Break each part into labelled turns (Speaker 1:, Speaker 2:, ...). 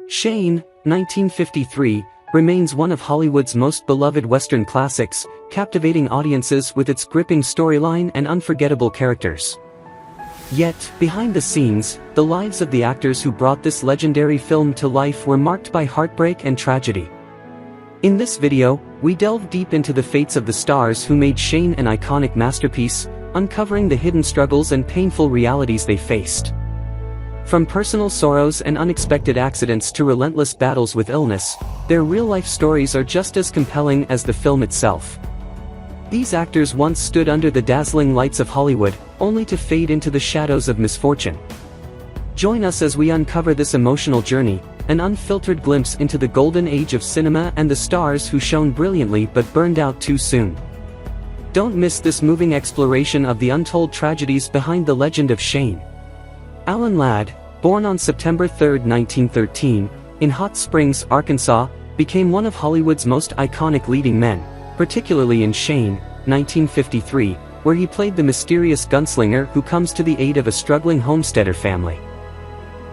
Speaker 1: Shane, 1953, remains one of Hollywood's most beloved Western classics, captivating audiences with its gripping storyline and unforgettable characters. Yet, behind the scenes, the lives of the actors who brought this legendary film to life were marked by heartbreak and tragedy. In this video, we delve deep into the fates of the stars who made Shane an iconic masterpiece, uncovering the hidden struggles and painful realities they faced. From personal sorrows and unexpected accidents to relentless battles with illness, their real-life stories are just as compelling as the film itself. These actors once stood under the dazzling lights of Hollywood, only to fade into the shadows of misfortune. Join us as we uncover this emotional journey, an unfiltered glimpse into the golden age of cinema and the stars who shone brilliantly but burned out too soon. Don't miss this moving exploration of the untold tragedies behind the legend of Shane. Alan Ladd, born on September 3, 1913, in Hot Springs, Arkansas, became one of Hollywood's most iconic leading men, particularly in Shane, 1953, where he played the mysterious gunslinger who comes to the aid of a struggling homesteader family.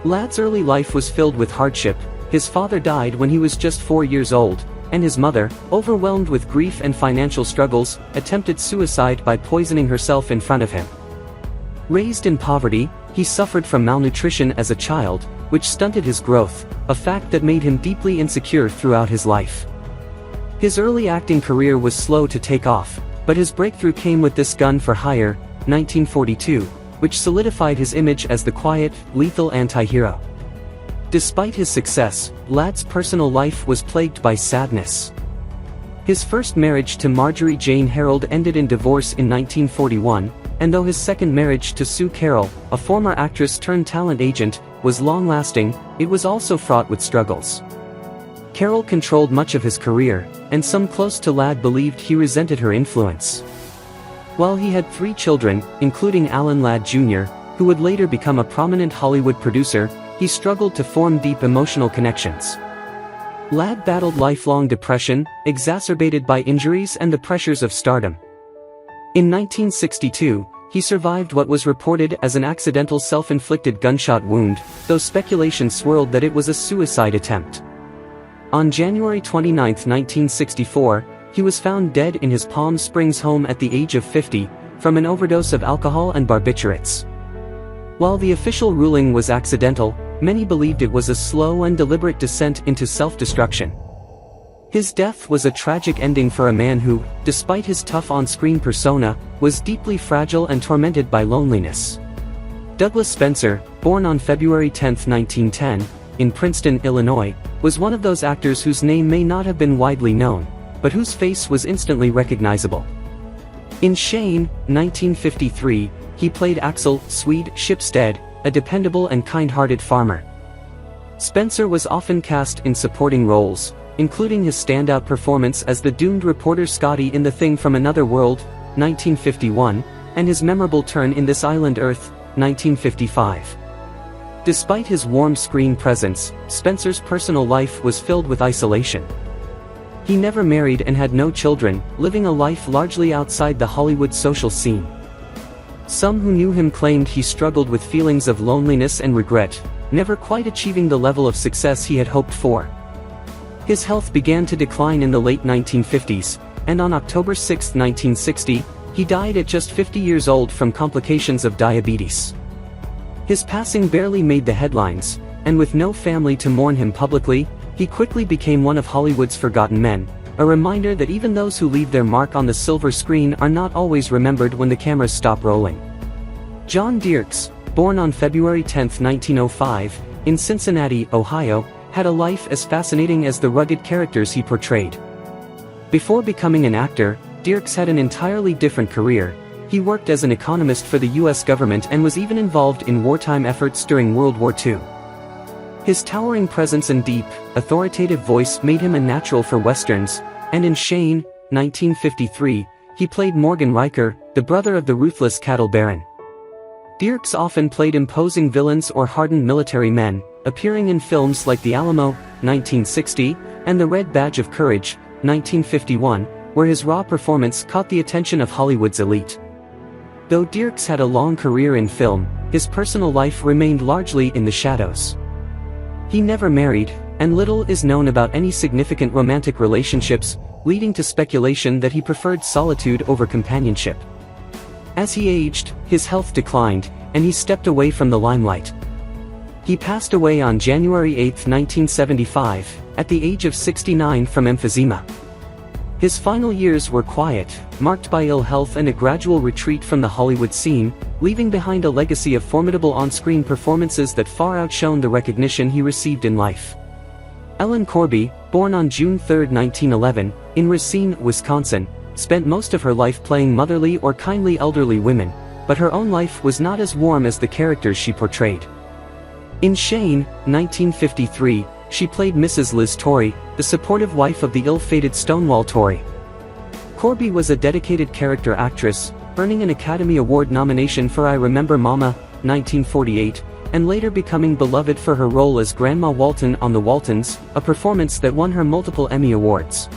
Speaker 1: Ladd's early life was filled with hardship. His father died when he was just 4 years old, and his mother, overwhelmed with grief and financial struggles, attempted suicide by poisoning herself in front of him. Raised in poverty, he suffered from malnutrition as a child, which stunted his growth, a fact that made him deeply insecure throughout his life. His early acting career was slow to take off, but his breakthrough came with This Gun for Hire, 1942, which solidified his image as the quiet, lethal anti-hero. Despite his success, Ladd's personal life was plagued by sadness. His first marriage to Marjorie Jane Harold ended in divorce in 1941, and though his second marriage to Sue Carroll, a former actress-turned-talent agent, was long-lasting, it was also fraught with struggles. Carroll controlled much of his career, and some close to Ladd believed he resented her influence. While he had 3 children, including Alan Ladd Jr., who would later become a prominent Hollywood producer, he struggled to form deep emotional connections. Ladd battled lifelong depression, exacerbated by injuries and the pressures of stardom. In 1962, he survived what was reported as an accidental self-inflicted gunshot wound, though speculation swirled that it was a suicide attempt. On January 29, 1964, he was found dead in his Palm Springs home at the age of 50, from an overdose of alcohol and barbiturates. While the official ruling was accidental, many believed it was a slow and deliberate descent into self-destruction. His death was a tragic ending for a man who, despite his tough on-screen persona, was deeply fragile and tormented by loneliness. Douglas Spencer, born on February 10, 1910, in Princeton, Illinois, was one of those actors whose name may not have been widely known, but whose face was instantly recognizable. In Shane, 1953, he played Axel Swede Shipstead, a dependable and kind-hearted farmer. Spencer was often cast in supporting roles, including his standout performance as the doomed reporter Scotty in The Thing from Another World, 1951, and his memorable turn in This Island Earth, 1955. Despite his warm screen presence, Spencer's personal life was filled with isolation. He never married and had no children, living a life largely outside the Hollywood social scene. Some who knew him claimed he struggled with feelings of loneliness and regret, never quite achieving the level of success he had hoped for. His health began to decline in the late 1950s, and on October 6, 1960, he died at just 50 years old from complications of diabetes. His passing barely made the headlines, and with no family to mourn him publicly, he quickly became one of Hollywood's forgotten men, a reminder that even those who leave their mark on the silver screen are not always remembered when the cameras stop rolling. John Dierks, born on February 10, 1905, in Cincinnati, Ohio, had a life as fascinating as the rugged characters he portrayed. Before becoming an actor, Dierks had an entirely different career. He worked as an economist for the U.S. government and was even involved in wartime efforts during World War II. His towering presence and deep, authoritative voice made him a natural for westerns, and in Shane, 1953, he played Morgan Riker, the brother of the ruthless cattle baron. Dierks often played imposing villains or hardened military men, appearing in films like The Alamo, 1960, and The Red Badge of Courage, 1951, where his raw performance caught the attention of Hollywood's elite. Though Dierks had a long career in film, his personal life remained largely in the shadows. He never married, and little is known about any significant romantic relationships, leading to speculation that he preferred solitude over companionship. As he aged, his health declined, and he stepped away from the limelight. He passed away on January 8, 1975, at the age of 69 from emphysema. His final years were quiet, marked by ill health and a gradual retreat from the Hollywood scene, leaving behind a legacy of formidable on-screen performances that far outshone the recognition he received in life. Ellen Corby, born on June 3, 1911, in Racine, Wisconsin, spent most of her life playing motherly or kindly elderly women, but her own life was not as warm as the characters she portrayed. In Shane, 1953, she played Mrs. Liz Torrey, the supportive wife of the ill-fated Stonewall Torrey. Corby was a dedicated character actress, earning an Academy Award nomination for I Remember Mama, 1948, and later becoming beloved for her role as Grandma Walton on The Waltons, a performance that won her multiple Emmy Awards.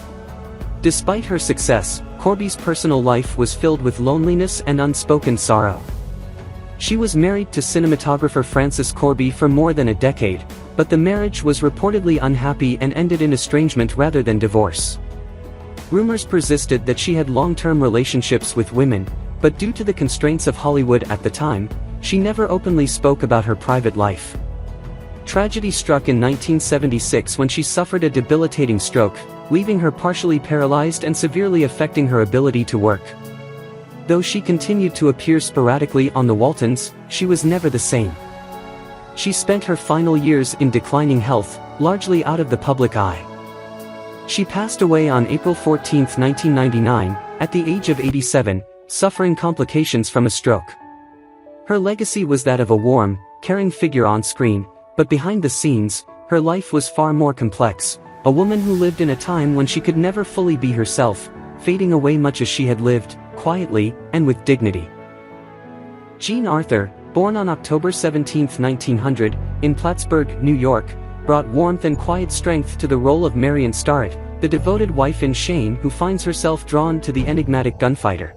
Speaker 1: Despite her success, Corby's personal life was filled with loneliness and unspoken sorrow. She was married to cinematographer Francis Corby for more than a decade, but the marriage was reportedly unhappy and ended in estrangement rather than divorce. Rumors persisted that she had long-term relationships with women, but due to the constraints of Hollywood at the time, she never openly spoke about her private life. Tragedy struck in 1976 when she suffered a debilitating stroke, leaving her partially paralyzed and severely affecting her ability to work. Though she continued to appear sporadically on The Waltons, she was never the same. She spent her final years in declining health, largely out of the public eye. She passed away on April 14, 1999, at the age of 87, suffering complications from a stroke. Her legacy was that of a warm, caring figure on screen, but behind the scenes, her life was far more complex, a woman who lived in a time when she could never fully be herself, fading away much as she had lived, quietly, and with dignity. Jean Arthur, born on October 17, 1900, in Plattsburgh, New York, brought warmth and quiet strength to the role of Marion Starrett, the devoted wife in Shane who finds herself drawn to the enigmatic gunfighter.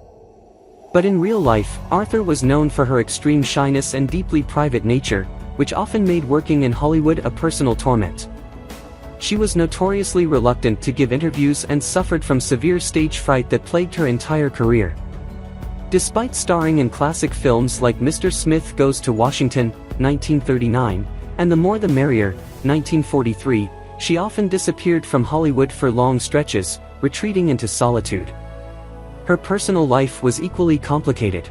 Speaker 1: But in real life, Arthur was known for her extreme shyness and deeply private nature, which often made working in Hollywood a personal torment. She was notoriously reluctant to give interviews and suffered from severe stage fright that plagued her entire career. Despite starring in classic films like Mr. Smith Goes to Washington, 1939, and The More the Merrier, 1943, she often disappeared from Hollywood for long stretches, retreating into solitude. Her personal life was equally complicated.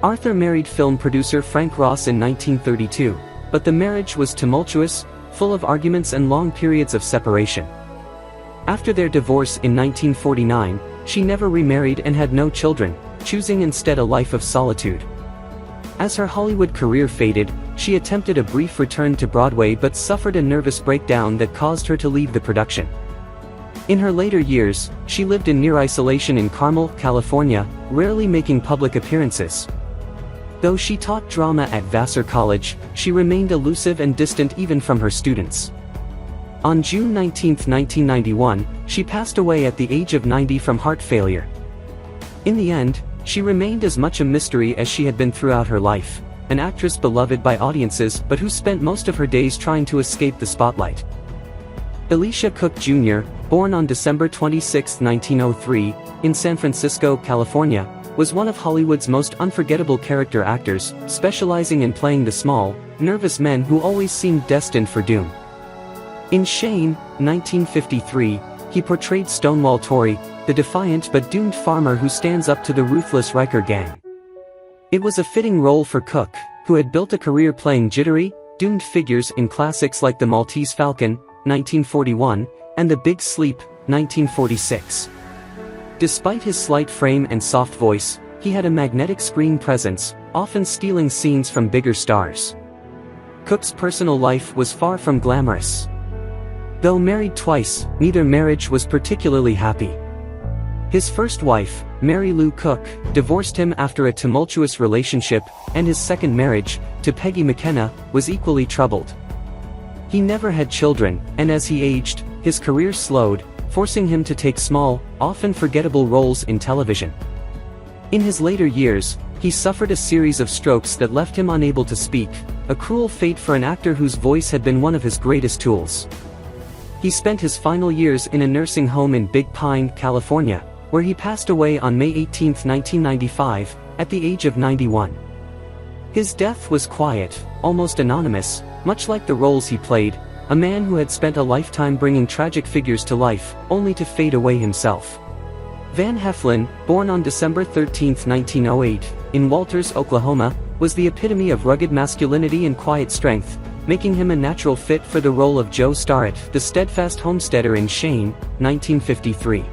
Speaker 1: Arthur married film producer Frank Ross in 1932, but the marriage was tumultuous, full of arguments and long periods of separation. After their divorce in 1949, she never remarried and had no children, choosing instead a life of solitude. As her Hollywood career faded, she attempted a brief return to Broadway but suffered a nervous breakdown that caused her to leave the production. In her later years, she lived in near isolation in Carmel, California, rarely making public appearances. Though she taught drama at Vassar College, she remained elusive and distant even from her students. On June 19, 1991, she passed away at the age of 90 from heart failure. In the end, she remained as much a mystery as she had been throughout her life, an actress beloved by audiences but who spent most of her days trying to escape the spotlight. Elisha Cook Jr., born on December 26, 1903, in San Francisco, California, was one of Hollywood's most unforgettable character actors, specializing in playing the small, nervous men who always seemed destined for doom. In Shane, 1953, he portrayed Stonewall Torrey, the defiant but doomed farmer who stands up to the ruthless Riker gang. It was a fitting role for Cook, who had built a career playing jittery, doomed figures in classics like The Maltese Falcon, 1941, and The Big Sleep, 1946. Despite his slight frame and soft voice, he had a magnetic screen presence, often stealing scenes from bigger stars. Cook's personal life was far from glamorous. Though married twice, neither marriage was particularly happy. His first wife, Mary Lou Cook, divorced him after a tumultuous relationship, and his second marriage, to Peggy McKenna, was equally troubled. He never had children, and as he aged, his career slowed, forcing him to take small, often forgettable roles in television. In his later years, He suffered a series of strokes that left him unable to speak, a cruel fate for an actor whose voice had been one of his greatest tools. He spent his final years in a nursing home in Big Pine, California, where he passed away on May 18, 1995, at the age of 91. His death was quiet, almost anonymous, much like the roles he played, a man who had spent a lifetime bringing tragic figures to life, only to fade away himself. Van Heflin, born on December 13, 1908, in Walters, Oklahoma, was the epitome of rugged masculinity and quiet strength, making him a natural fit for the role of Joe Starrett, the steadfast homesteader in Shane, 1953.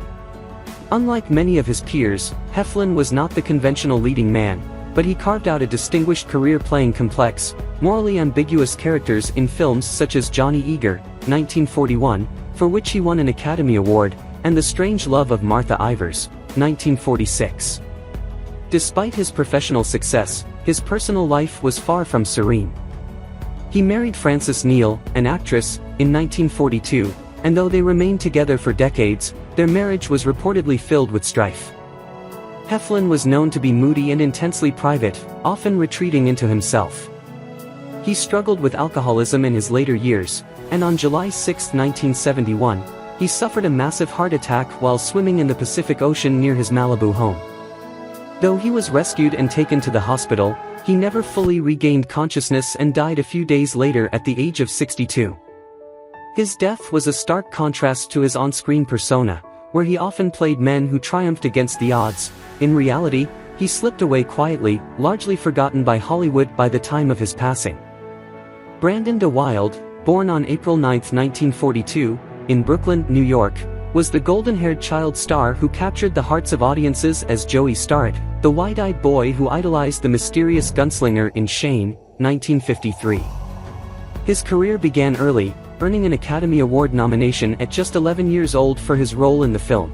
Speaker 1: Unlike many of his peers, Heflin was not the conventional leading man, but he carved out a distinguished career playing complex, morally ambiguous characters in films such as Johnny Eager, 1941, for which he won an Academy Award, and The Strange Love of Martha Ivers, 1946. Despite his professional success, his personal life was far from serene. He married Frances Neal, an actress, in 1942, and though they remained together for decades, their marriage was reportedly filled with strife. Heflin was known to be moody and intensely private, often retreating into himself. He struggled with alcoholism in his later years, and on July 6, 1971, he suffered a massive heart attack while swimming in the Pacific Ocean near his Malibu home. Though he was rescued and taken to the hospital, he never fully regained consciousness and died a few days later at the age of 62. His death was a stark contrast to his on-screen persona, where he often played men who triumphed against the odds. In reality, he slipped away quietly, largely forgotten by Hollywood by the time of his passing. Brandon de Wilde, born on April 9, 1942, in Brooklyn, New York, was the golden-haired child star who captured the hearts of audiences as Joey Starrett, the wide-eyed boy who idolized the mysterious gunslinger in Shane, 1953. His career began early, earning an Academy Award nomination at just 11 years old for his role in the film.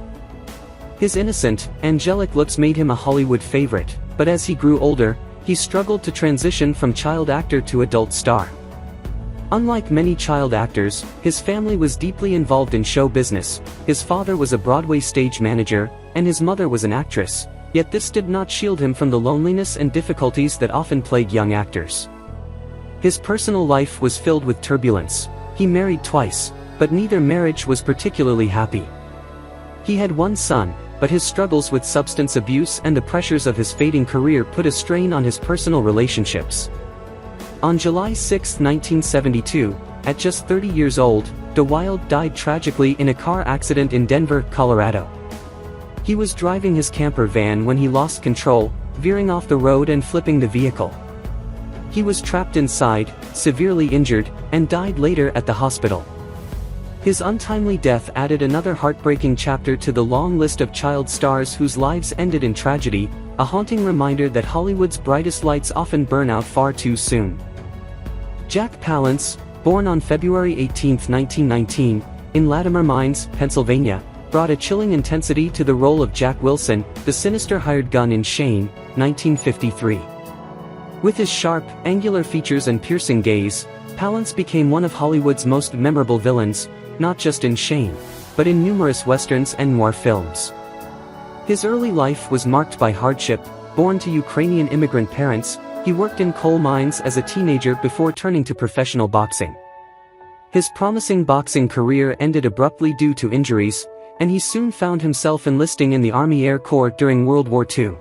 Speaker 1: His innocent, angelic looks made him a Hollywood favorite, but as he grew older, he struggled to transition from child actor to adult star. Unlike many child actors, his family was deeply involved in show business. His father was a Broadway stage manager, and his mother was an actress, yet this did not shield him from the loneliness and difficulties that often plague young actors. His personal life was filled with turbulence. He married twice, but neither marriage was particularly happy. He had one son, but his struggles with substance abuse and the pressures of his fading career put a strain on his personal relationships. On July 6, 1972, at just 30 years old, de Wilde died tragically in a car accident in Denver, Colorado. He was driving his camper van when he lost control, veering off the road and flipping the vehicle. He was trapped inside, severely injured, and died later at the hospital. His untimely death added another heartbreaking chapter to the long list of child stars whose lives ended in tragedy, a haunting reminder that Hollywood's brightest lights often burn out far too soon. Jack Palance, born on February 18, 1919, in Latimer Mines, Pennsylvania, brought a chilling intensity to the role of Jack Wilson, the sinister hired gun in Shane, 1953. With his sharp, angular features and piercing gaze, Palance became one of Hollywood's most memorable villains, not just in Shane, but in numerous westerns and noir films. His early life was marked by hardship. Born to Ukrainian immigrant parents, he worked in coal mines as a teenager before turning to professional boxing. His promising boxing career ended abruptly due to injuries, and he soon found himself enlisting in the Army Air Corps during World War II.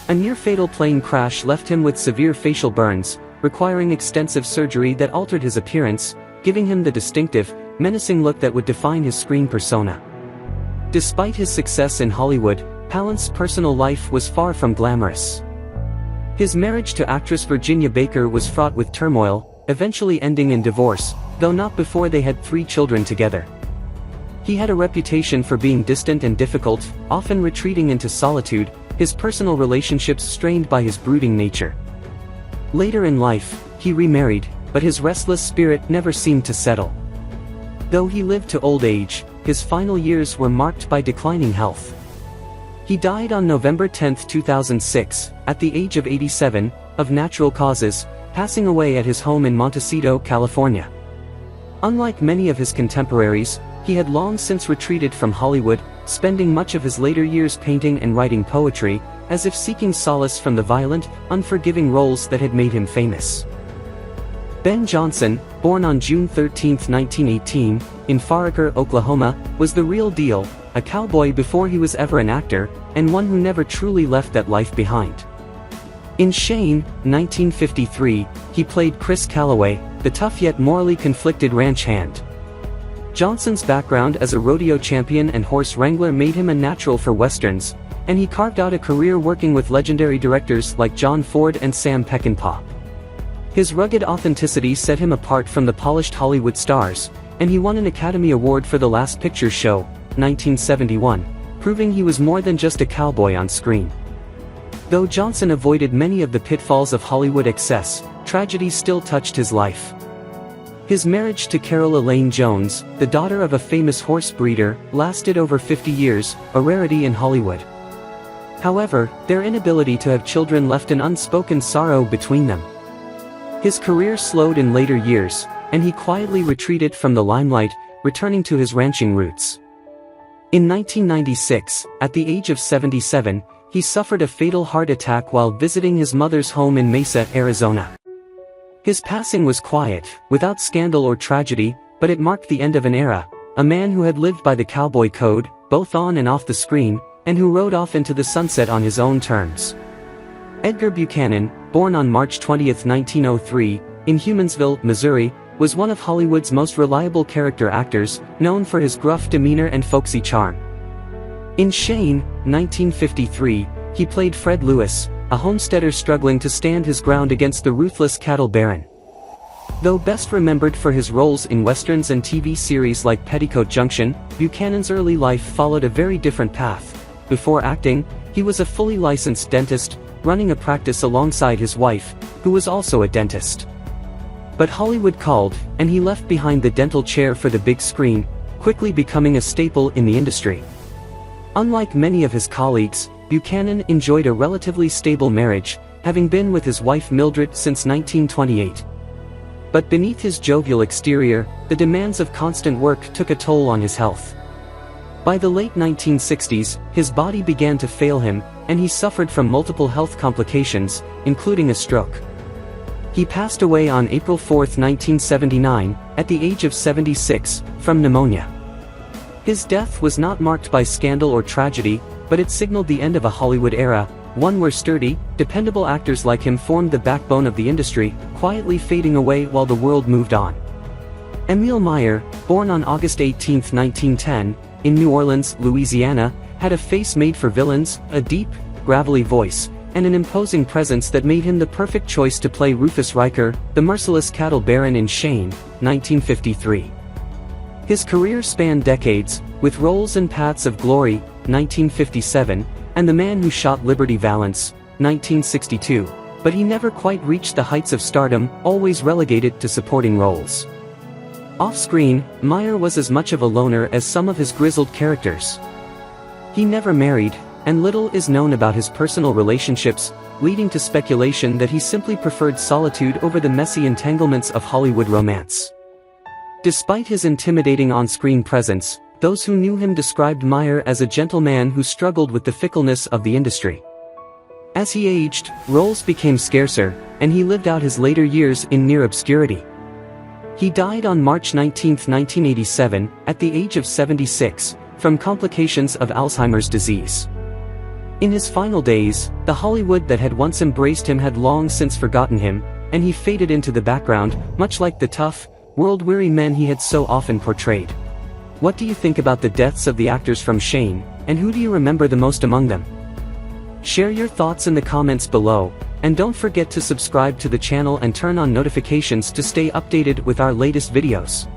Speaker 1: A near-fatal plane crash left him with severe facial burns, requiring extensive surgery that altered his appearance, giving him the distinctive, menacing look that would define his screen persona. Despite his success in Hollywood, Palance's personal life was far from glamorous. His marriage to actress Virginia Baker was fraught with turmoil, eventually ending in divorce, though not before they had 3 children together. He had a reputation for being distant and difficult, often retreating into solitude, his personal relationships strained by his brooding nature. Later in life, he remarried, but his restless spirit never seemed to settle. Though he lived to old age, his final years were marked by declining health. He died on November 10, 2006, at the age of 87, of natural causes, passing away at his home in Montecito, California. Unlike many of his contemporaries, he had long since retreated from Hollywood, spending much of his later years painting and writing poetry, as if seeking solace from the violent, unforgiving roles that had made him famous. Ben Johnson, born on June 13, 1918, in Foraker, Oklahoma, was the real deal, a cowboy before he was ever an actor, and one who never truly left that life behind. In Shane, 1953, he played Chris Calloway, the tough yet morally conflicted ranch hand. Johnson's background as a rodeo champion and horse wrangler made him a natural for westerns, and he carved out a career working with legendary directors like John Ford and Sam Peckinpah. His rugged authenticity set him apart from the polished Hollywood stars, and he won an Academy Award for The Last Picture Show, 1971, proving he was more than just a cowboy on screen. Though Johnson avoided many of the pitfalls of Hollywood excess, tragedy still touched his life. His marriage to Carol Elaine Jones, the daughter of a famous horse breeder, lasted over 50 years, a rarity in Hollywood. However, their inability to have children left an unspoken sorrow between them. His career slowed in later years, and he quietly retreated from the limelight, returning to his ranching roots. In 1996, at the age of 77, he suffered a fatal heart attack while visiting his mother's home in Mesa, Arizona. His passing was quiet, without scandal or tragedy, but it marked the end of an era, a man who had lived by the cowboy code, both on and off the screen, and who rode off into the sunset on his own terms. Edgar Buchanan, born on March 20, 1903, in Humansville, Missouri, was one of Hollywood's most reliable character actors, known for his gruff demeanor and folksy charm. In Shane, 1953, he played Fred Lewis, a homesteader struggling to stand his ground against the ruthless cattle baron. Though best remembered for his roles in westerns and TV series like Petticoat Junction, Buchanan's early life followed a very different path. Before acting, he was a fully licensed dentist, running a practice alongside his wife, who was also a dentist. But Hollywood called, and he left behind the dental chair for the big screen, quickly becoming a staple in the industry. Unlike many of his colleagues, Buchanan enjoyed a relatively stable marriage, having been with his wife Mildred since 1928. But beneath his jovial exterior, the demands of constant work took a toll on his health. By the late 1960s, his body began to fail him, and he suffered from multiple health complications, including a stroke. He passed away on April 4, 1979, at the age of 76, from pneumonia. His death was not marked by scandal or tragedy, but it signaled the end of a Hollywood era, one where sturdy, dependable actors like him formed the backbone of the industry, quietly fading away while the world moved on. Emil Meyer, born on August 18, 1910, in New Orleans, Louisiana, had a face made for villains, a deep, gravelly voice, and an imposing presence that made him the perfect choice to play Rufus Riker, the merciless cattle baron in Shane, 1953. His career spanned decades, with roles in Paths of Glory, 1957, and The Man Who Shot Liberty Valance, 1962, but he never quite reached the heights of stardom, always relegated to supporting roles. Off-screen, Meyer was as much of a loner as some of his grizzled characters. He never married, and little is known about his personal relationships, leading to speculation that he simply preferred solitude over the messy entanglements of Hollywood romance. Despite his intimidating on-screen presence, those who knew him described Meyer as a gentleman who struggled with the fickleness of the industry. As he aged, roles became scarcer, and he lived out his later years in near obscurity. He died on March 19, 1987, at the age of 76, from complications of Alzheimer's disease. In his final days, the Hollywood that had once embraced him had long since forgotten him, and he faded into the background, much like the tough, world-weary men he had so often portrayed. What do you think about the deaths of the actors from Shane, and who do you remember the most among them? Share your thoughts in the comments below, and don't forget to subscribe to the channel and turn on notifications to stay updated with our latest videos.